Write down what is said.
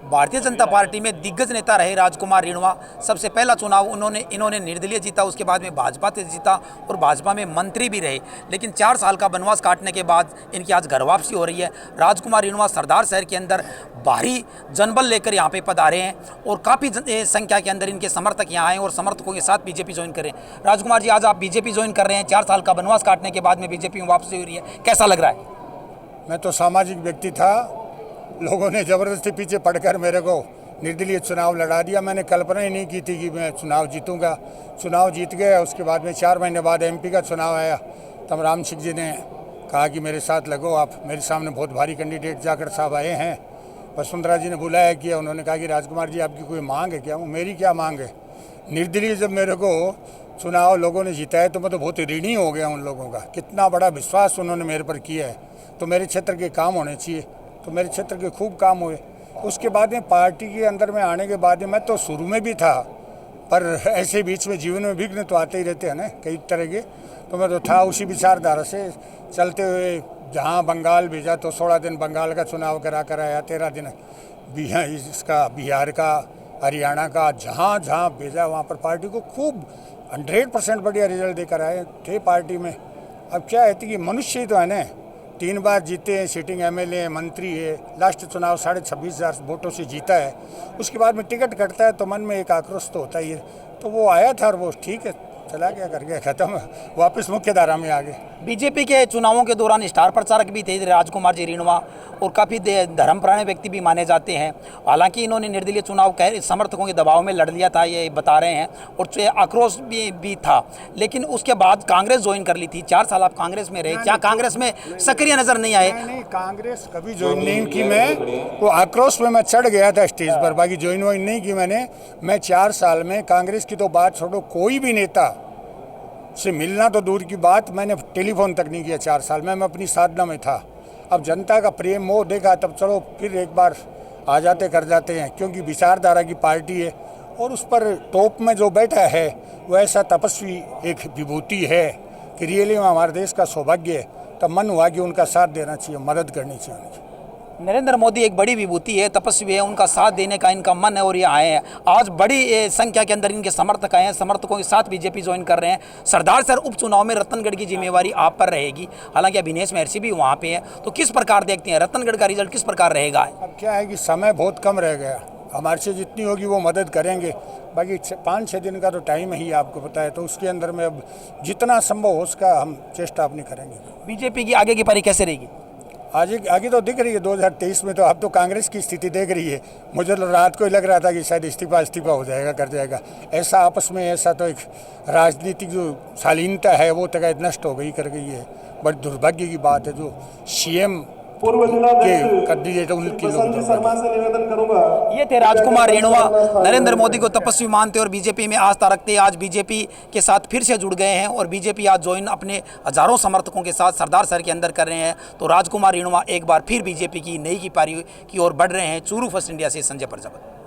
Bharatiya Janata party में दिग्गज नेता रहे राजकुमार रिणवा। सबसे पहला चुनाव इन्होंने निर्दलीय जीता, उसके बाद में भाजपा से जीता और भाजपा में मंत्री भी रहे। लेकिन 4 साल का वनवास काटने के बाद इनकी आज घर वापसी हो रही है। राजकुमार रिणवा सरदार शहर के अंदर भारी जनबल लेकर यहाँ पे पधारे हैं और काफ़ी संख्या के अंदर इनके समर्थक यहाँ आए और समर्थकों के साथ बीजेपी ज्वाइन करें। राजकुमार जी, आज आप बीजेपी ज्वाइन कर रहे हैं, 4 साल का वनवास काटने के बाद में बीजेपी में वापसी हो रही है, कैसा लग रहा है? मैं तो सामाजिक व्यक्ति था, लोगों ने ज़बरदस्ती पीछे पड़कर मेरे को निर्दलीय चुनाव लड़ा दिया। मैंने कल्पना ही नहीं की थी कि मैं चुनाव जीतूंगा। चुनाव जीत गया। उसके बाद में 4 महीने बाद एमपी का चुनाव आया, तब राम सिंह जी ने कहा कि मेरे साथ लगो आप। मेरे सामने बहुत भारी कैंडिडेट जाकर साहब आए हैं। वसुंधरा जी ने बुलाया किया, उन्होंने कहा कि राजकुमार जी आपकी कोई मांग है क्या? मेरी क्या मांग है? निर्दलीय जब मेरे को चुनाव लोगों ने जिताया तो मैं तो बहुत ऋणी हो गया उन लोगों का। कितना बड़ा विश्वास उन्होंने मेरे पर किया है। तो मेरे क्षेत्र के काम होने चाहिए, तो मेरे क्षेत्र के खूब काम हुए। उसके बाद में पार्टी के अंदर में आने के बाद में मैं तो शुरू में भी था, पर ऐसे बीच में जीवन में विघ्न तो आते ही रहते हैं ना कई तरह के। तो मैं तो था उसी विचारधारा से चलते हुए। जहाँ बंगाल भेजा तो 16 दिन बंगाल का चुनाव करा कर आया, 13 दिन बिहार का, हरियाणा का, जहाँ जहाँ भेजा वहाँ पर पार्टी को खूब 100% बढ़िया रिजल्ट देकर आए थे पार्टी में। अब क्या है कि मनुष्य ही तो है ना, 3 बार जीते हैं, सिटिंग एमएलए है, मंत्री है। लास्ट चुनाव 26,500 वोटों से जीता है। उसके बाद में टिकट कटता है तो मन में एक आक्रोश तो होता ही है। तो वो आया था और वो ठीक है, चला गया, कर गया, खत्म, वापस मुख्य धारा में आ गए। बीजेपी के चुनावों के दौरान स्टार प्रचारक भी थे राजकुमार जी रिणवा और काफ़ी धर्मप्राण व्यक्ति भी माने जाते हैं। हालांकि इन्होंने निर्दलीय चुनाव समर्थकों के दबाव में लड़ लिया था, ये बता रहे हैं, और आक्रोश भी था। लेकिन उसके बाद कांग्रेस ज्वाइन कर ली थी। 4 साल आप कांग्रेस में रहे, क्या कांग्रेस में सक्रिय नजर नहीं आए? नहीं, कांग्रेस कभी ज्वाइन नहीं की। मैं वो आक्रोश में मैं चढ़ गया था स्टेज पर, बाकी ज्वाइन वाइन नहीं की मैंने। मैं 4 साल में कांग्रेस की तो बात छोड़ो, कोई भी नेता से मिलना तो दूर की बात, मैंने टेलीफोन तक नहीं किया 4 साल में। मैं अपनी साधना में था। अब जनता का प्रेम मोह देखा तब चलो फिर एक बार आ जाते कर जाते हैं, क्योंकि विचारधारा की पार्टी है और उस पर टॉप में जो बैठा है वो ऐसा तपस्वी एक विभूति है कि रियली में हमारे देश का सौभाग्य है। तब मन हुआ कि उनका साथ देना चाहिए, मदद करनी चाहिए उनकी। नरेंद्र मोदी एक बड़ी विभूति है, तपस्वी है, उनका साथ देने का इनका मन है और ये आए हैं। आज बड़ी संख्या के अंदर इनके समर्थक आए हैं, समर्थकों के साथ बीजेपी ज्वाइन कर रहे हैं। सरदार शहर उपचुनाव में रतनगढ़ की जिम्मेवारी आप पर रहेगी, हालांकि अभिनेश महर्षि भी वहाँ पे है। तो किस प्रकार देखते हैं रतनगढ़ का रिजल्ट किस प्रकार रहेगा? अब क्या है कि समय बहुत कम रह गया, हमारे से जितनी होगी वो मदद करेंगे। बाकी 5-6 दिन का तो टाइम ही आपको पता है, तो उसके अंदर में अब जितना संभव हो उसका हम चेष्टा अपनी करेंगे। बीजेपी की आगे की पारी कैसे रहेगी? आगे तो दिख रही है 2023 में, तो अब तो कांग्रेस की स्थिति देख रही है। मुझे रात को ही लग रहा था कि शायद इस्तीफा हो जाएगा, कर जाएगा। ऐसा आपस में ऐसा तो एक राजनीतिक जो शालीनता है वो तक नष्ट हो गई, कर गई है। बड़ी दुर्भाग्य की बात है जो सीएम ये थे राजकुमार रिणवा, नरेंद्र मोदी को तपस्वी मानते और बीजेपी में आस्था रखते। आज बीजेपी के साथ फिर से जुड़ गए हैं और बीजेपी आज ज्वाइन अपने हजारों समर्थकों के साथ सरदार शहर के अंदर कर रहे हैं। तो राजकुमार रिणवा एक बार फिर बीजेपी की नई की पारी की ओर बढ़ रहे हैं। चूरू फर्स्ट इंडिया से संजय प्रजापति।